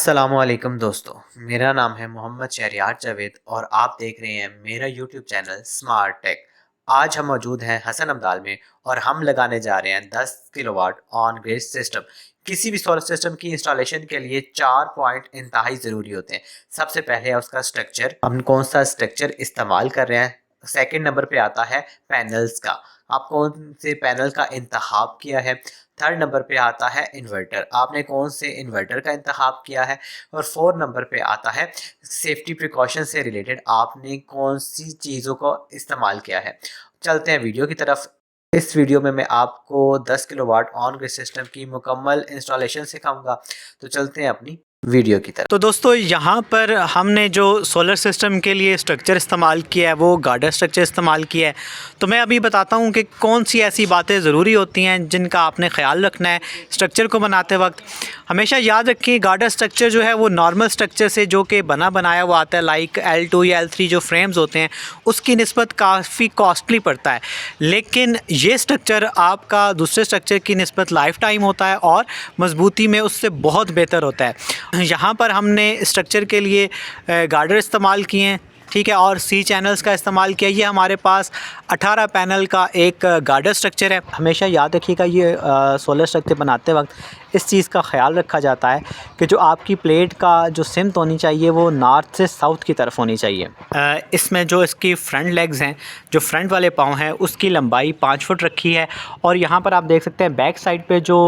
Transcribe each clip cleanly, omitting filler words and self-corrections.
अस्सलामुअलैकुम दोस्तों, मेरा नाम है मोहम्मद शहरियार जावेद और आप देख रहे हैं मेरा यूट्यूब चैनल स्मार्ट टेक। आज हम मौजूद हैं हसन अब्दाल में और हम लगाने जा रहे हैं 10 किलोवाट ऑन ग्रिड सिस्टम। किसी भी सोलर सिस्टम की इंस्टॉलेशन के लिए 4 पॉइंट इंतहाई ज़रूरी होते हैं। सबसे पहले है उसका स्ट्रक्चर, हम कौन सा स्ट्रक्चर इस्तेमाल कर रहे हैं। सेकंड नंबर पे आता है पैनल्स का, आप कौन से पैनल का इंतखाब किया है। थर्ड नंबर पे आता है इन्वर्टर, आपने कौन से इन्वर्टर का इंतखाब किया है। और फोर्थ नंबर पे आता है सेफ्टी प्रिकॉशन से रिलेटेड आपने कौन सी चीज़ों को इस्तेमाल किया है। चलते हैं वीडियो की तरफ। इस वीडियो में मैं आपको 10 किलोवाट ऑन ग्रिड सिस्टम की मुकम्मल इंस्टॉलेशन सिखाऊंगा। तो चलते हैं अपनी वीडियो की तरफ। तो दोस्तों यहाँ पर हमने जो सोलर सिस्टम के लिए स्ट्रक्चर इस्तेमाल किया है वो गार्डर स्ट्रक्चर इस्तेमाल किया है। तो मैं अभी बताता हूँ कि कौन सी ऐसी बातें ज़रूरी होती हैं जिनका आपने ख्याल रखना है स्ट्रक्चर को बनाते वक्त। हमेशा याद रखिए गार्डर स्ट्रक्चर जो है वो नॉर्मल स्ट्रक्चर से जो कि बनाया हुआ आता है लाइक L2 या L3 जो फ्रेम्स होते हैं उसकी निस्बत काफ़ी कॉस्टली पड़ता है, लेकिन ये स्ट्रक्चर आपका दूसरे स्ट्रक्चर की निस्बत लाइफ टाइम होता है और मजबूती में उससे बहुत बेहतर होता है। यहाँ पर हमने स्ट्रक्चर के लिए गार्डर इस्तेमाल किए हैं, ठीक है, और सी चैनल्स का इस्तेमाल किया। ये हमारे पास 18 पैनल का एक गार्डर स्ट्रक्चर है। हमेशा याद रखिएगा ये सोलर स्ट्रक्चर बनाते वक्त इस चीज़ का ख्याल रखा जाता है कि जो आपकी प्लेट का जो सिमत होनी चाहिए वो नॉर्थ से साउथ की तरफ होनी चाहिए। इसमें जो इसकी फ्रंट लेग्स हैं, जो फ्रंट वाले पाँव हैं, उसकी लंबाई 5 फुट रखी है। और यहाँ पर आप देख सकते हैं बैक साइड पे जो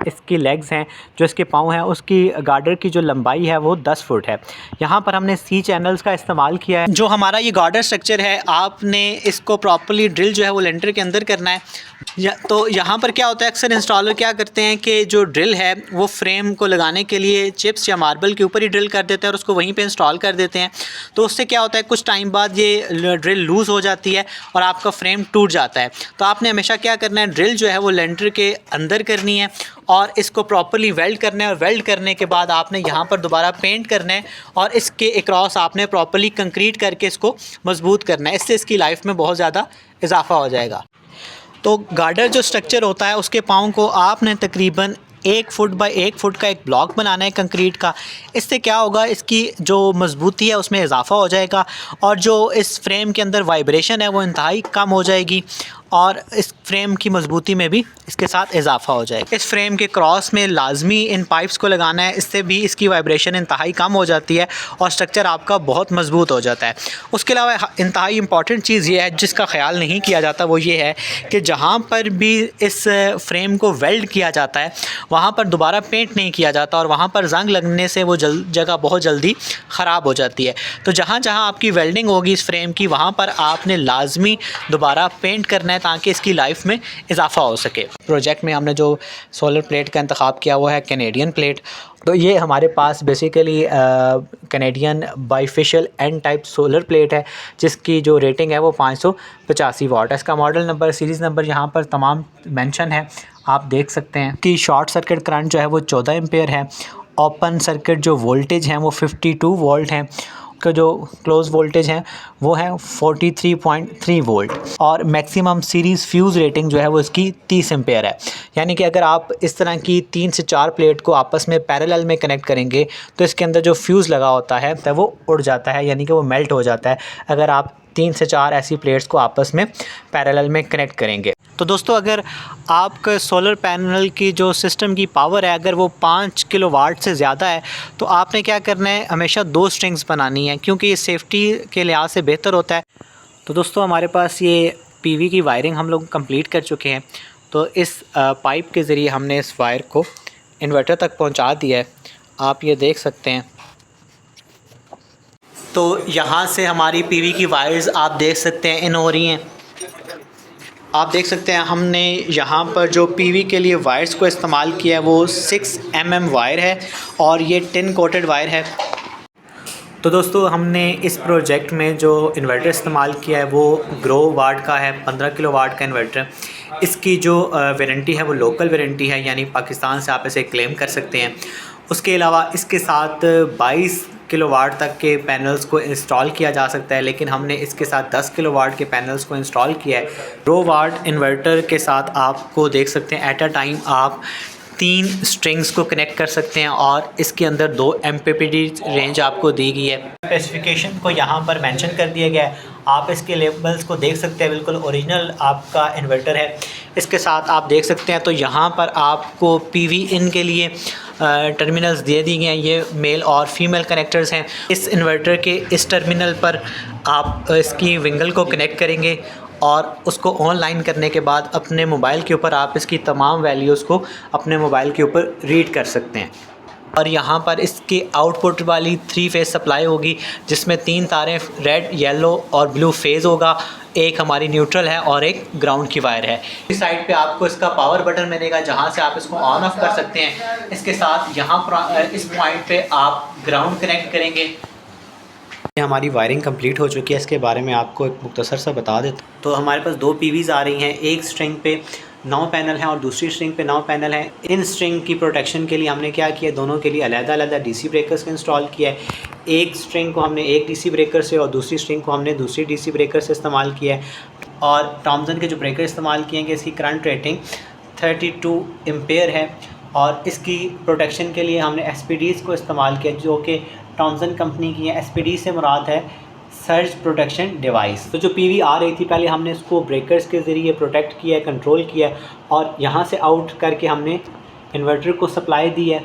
इसकी लेग्स हैं, जो इसके पाँव हैं, उसकी गार्डर की जो लंबाई है वो 10 फुट है। यहाँ पर हमने सी चैनल्स का इस्तेमाल किया है। जो हमारा ये गार्डर स्ट्रक्चर है आपने इसको प्रॉपर्ली ड्रिल जो है वो लेंटर के अंदर करना है। तो यहाँ पर क्या होता है, अक्सर इंस्टॉलर क्या करते हैं कि जो ड्रिल है वो फ्रेम को लगाने के लिए चिप्स या मार्बल के ऊपर ही ड्रिल कर देते हैं और उसको वहीं पे इंस्टॉल कर देते हैं। तो उससे क्या होता है, कुछ टाइम बाद ये ड्रिल लूज़ हो जाती है और आपका फ्रेम टूट जाता है। तो आपने हमेशा क्या करना है, ड्रिल जो है वो लेंटर के अंदर करनी है और इसको प्रॉपर्ली वेल्ड करना है। और वेल्ड करने के बाद आपने यहाँ पर दोबारा पेंट करना है और इसके अक्रॉस आपने प्रॉपर्ली कंक्रीट करके इसको मजबूत करना है। इससे इसकी लाइफ में बहुत ज़्यादा इजाफा हो जाएगा। तो गार्डर जो स्ट्रक्चर होता है उसके पाँव को आपने तकरीबन 1 फुट बाय 1 फुट का एक ब्लॉक बनाना है कंक्रीट का। इससे क्या होगा, इसकी जो मजबूती है उसमें इजाफा हो जाएगा और जो इस फ्रेम के अंदर वाइब्रेशन है वो इंतहाई कम हो जाएगी और इस फ्रेम की मजबूती में भी इसके साथ इजाफा हो जाएगा। इस फ्रेम के क्रॉस में लाजमी इन पाइप्स को लगाना है, इससे भी इसकी वाइब्रेशन इंतहाई कम हो जाती है और स्ट्रक्चर आपका बहुत मजबूत हो जाता है। उसके अलावा इंतहाई इंपॉर्टेंट चीज़ ये है जिसका ख्याल नहीं किया जाता, वो ये है कि जहाँ पर भी इस फ्रेम को वेल्ड किया जाता है वहाँ पर दोबारा पेंट नहीं किया जाता और वहाँ पर जंग लगने से वो जगह बहुत जल्दी ख़राब हो जाती है। तो जहाँ जहाँ आपकी वेल्डिंग होगी इस फ्रेम की वहाँ पर आपने लाजमी दोबारा पेंट करना है ताकि इसकी लाइफ में इजाफा हो सके। प्रोजेक्ट में हमने जो सोलर प्लेट का इंतखाब किया वो है कैनेडियन प्लेट। तो ये हमारे पास basically Canadian bifacial N type solar plate है जिसकी जो रेटिंग है वो 585 वाट है। इसका मॉडल नंबर, सीरीज़ नंबर यहाँ पर तमाम मेंशन है, आप देख सकते हैं कि शॉर्ट सर्किट करंट जो है वो 14 एम्पेयर है। ओपन सर्किट जो वोल्टेज हैं वो 52 वोल्ट हैं। का जो क्लोज वोल्टेज है वो है 43.3 वोल्ट और मैक्सिमम सीरीज़ फ्यूज़ रेटिंग जो है वो इसकी 30 एम्पेयर है। यानी कि अगर आप इस तरह की 3 से 4 प्लेट को आपस में पैरेलल में कनेक्ट करेंगे तो इसके अंदर जो फ्यूज़ लगा होता है तो वो उड़ जाता है, यानी कि वो मेल्ट हो जाता है अगर आप 3 से 4 ऐसी प्लेट्स को आपस में पैरेलल में कनेक्ट करेंगे। तो दोस्तों अगर आपका सोलर पैनल की जो सिस्टम की पावर है अगर वो 5 किलोवाट से ज़्यादा है तो आपने क्या करना है, हमेशा 2 स्ट्रिंग्स बनानी है क्योंकि ये सेफ्टी के लिहाज से बेहतर होता है। तो दोस्तों हमारे पास ये पीवी की वायरिंग हम लोग कंप्लीट कर चुके हैं। तो इस पाइप के ज़रिए हमने इस वायर को इन्वर्टर तक पहुँचा दिया है, आप ये देख सकते हैं। तो यहाँ से हमारी पीवी की वायर्स आप देख सकते हैं इन हो रही हैं। आप देख सकते हैं हमने यहाँ पर जो पीवी के लिए वायर्स को इस्तेमाल किया है वो 6 mm वायर है और ये टिन कोटेड वायर है। तो दोस्तों हमने इस प्रोजेक्ट में जो इन्वर्टर इस्तेमाल किया है वो ग्रो वाट का है, 15 किलोवाट का इन्वर्टर। इसकी जो वारंटी है वो लोकल वारंटी है, यानी पाकिस्तान से आप इसे क्लेम कर सकते हैं। उसके अलावा इसके साथ 22 किलोवाट तक के पैनल्स को इंस्टॉल किया जा सकता है, लेकिन हमने इसके साथ 10 किलोवाट के पैनल्स को इंस्टॉल किया है। 2 वाट इन्वर्टर के साथ आपको देख सकते हैं एट अ टाइम आप 3 स्ट्रिंग्स को कनेक्ट कर सकते हैं और इसके अंदर 2 MPPD रेंज आपको दी गई है। स्पेसिफिकेशन को यहाँ पर मेंशन कर दिया गया है, आप इसके लेबल्स को देख सकते हैं, बिल्कुल ओरिजिनल आपका इन्वर्टर है। इसके साथ आप देख सकते हैं तो यहाँ पर आपको PV इन के लिए टर्मिनल्स दे दी गए हैं, ये मेल और फीमेल कनेक्टर्स हैं। इस इन्वर्टर के इस टर्मिनल पर आप इसकी विंगल को कनेक्ट करेंगे और उसको ऑनलाइन करने के बाद अपने मोबाइल के ऊपर आप इसकी तमाम वैल्यूज़ को अपने मोबाइल के ऊपर रीड कर सकते हैं। और यहाँ पर इसके आउटपुट वाली 3 फेज़ सप्लाई होगी, जिसमें 3 तारें रेड, येलो और ब्लू फेज़ होगा, एक हमारी न्यूट्रल है और एक ग्राउंड की वायर है। इस साइड पे आपको इसका पावर बटन मिलेगा, जहाँ से आप इसको ऑन ऑफ कर सकते हैं। इसके साथ यहाँ पर इस पॉइंट पे आप ग्राउंड कनेक्ट करेंगे। हमारी वायरिंग कंप्लीट हो चुकी है, इसके बारे में आपको एक मुख्तसर सा बता देता हूँ। तो हमारे पास 2 PVs आ रही हैं, एक स्ट्रिंग पे 9 पैनल हैं और दूसरी स्ट्रिंग पे 9 पैनल हैं। इन स्ट्रिंग की प्रोटेक्शन के लिए हमने क्या किया, दोनों के लिए अलग-अलग DC ब्रेकर्स को इंस्टॉल किया है। एक स्ट्रिंग को हमने एक DC ब्रेकर से और दूसरी स्ट्रिंग को हमने दूसरी DC ब्रेकर से इस्तेमाल किया है। और थॉमसन के जो ब्रेकर इस्तेमाल किए हैं, इसकी करंट रेटिंग 32 एम्पेयर है और इसकी प्रोटेक्शन के लिए हमने SPDs को इस्तेमाल किया, जो कि थॉमसन कंपनी की है। SPD से मुराद है सर्ज प्रोटेक्शन डिवाइस। तो जो PV आ रही थी, पहले हमने इसको ब्रेकर्स के ज़रिए प्रोटेक्ट किया है, कंट्रोल किया है और यहाँ से आउट करके हमने इन्वर्टर को सप्लाई दी है।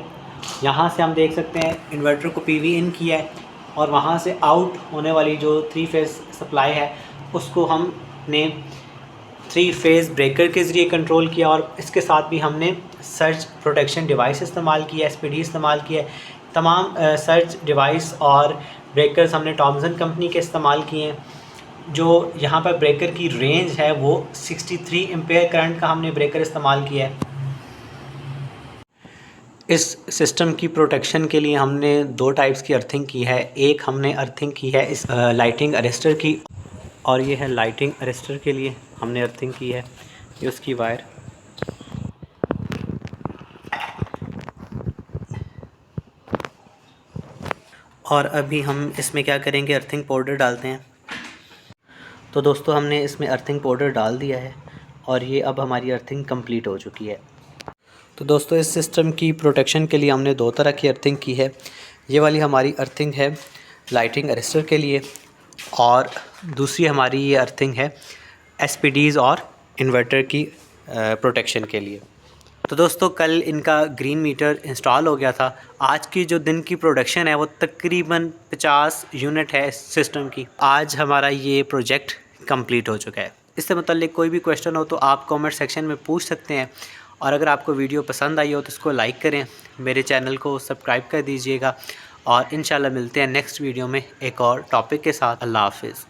यहाँ से हम देख सकते हैं इन्वर्टर को PV इन किया है और वहाँ से आउट होने वाली जो 3 फेज़ सप्लाई है उसको हमने 3 फेज़ ब्रेकर के ज़रिए कंट्रोल किया और इसके साथ भी हमने सर्ज प्रोटेक्शन डिवाइस इस्तेमाल किया, SPD इस्तेमाल किया है। तमाम सर्ज डिवाइस और ब्रेकर्स हमने थॉमसन कंपनी के इस्तेमाल किए हैं। जो यहाँ पर ब्रेकर की रेंज है वो 63 एम्पेयर करंट का हमने ब्रेकर इस्तेमाल किया है। इस सिस्टम की प्रोटेक्शन के लिए हमने 2 टाइप्स की अर्थिंग की है। एक हमने अर्थिंग की है इस लाइटिंग अरेस्टर की, और ये है लाइटिंग अरेस्टर के लिए हमने अर्थिंग की है, ये उसकी वायर। और अभी हम इसमें क्या करेंगे, अर्थिंग पाउडर डालते हैं। तो दोस्तों हमने इसमें अर्थिंग पाउडर डाल दिया है और ये अब हमारी अर्थिंग कंप्लीट हो चुकी है। तो दोस्तों इस सिस्टम की प्रोटेक्शन के लिए हमने 2 तरह की अर्थिंग की है। ये वाली हमारी अर्थिंग है लाइटिंग अरेस्टर के लिए और दूसरी हमारी ये अर्थिंग है SPDs और इन्वर्टर की प्रोटेक्शन के लिए। तो दोस्तों कल इनका ग्रीन मीटर इंस्टॉल हो गया था। आज की जो दिन की प्रोडक्शन है वो तकरीबन 50 यूनिट है इस सिस्टम की। आज हमारा ये प्रोजेक्ट कंप्लीट हो चुका है। इससे मुताल्लिक कोई भी क्वेश्चन हो तो आप कमेंट सेक्शन में पूछ सकते हैं और अगर आपको वीडियो पसंद आई हो तो इसको लाइक करें, मेरे चैनल को सब्सक्राइब कर दीजिएगा और इंशाल्लाह मिलते हैं नेक्स्ट वीडियो में एक और टॉपिक के साथ। अल्लाह हाफिज़।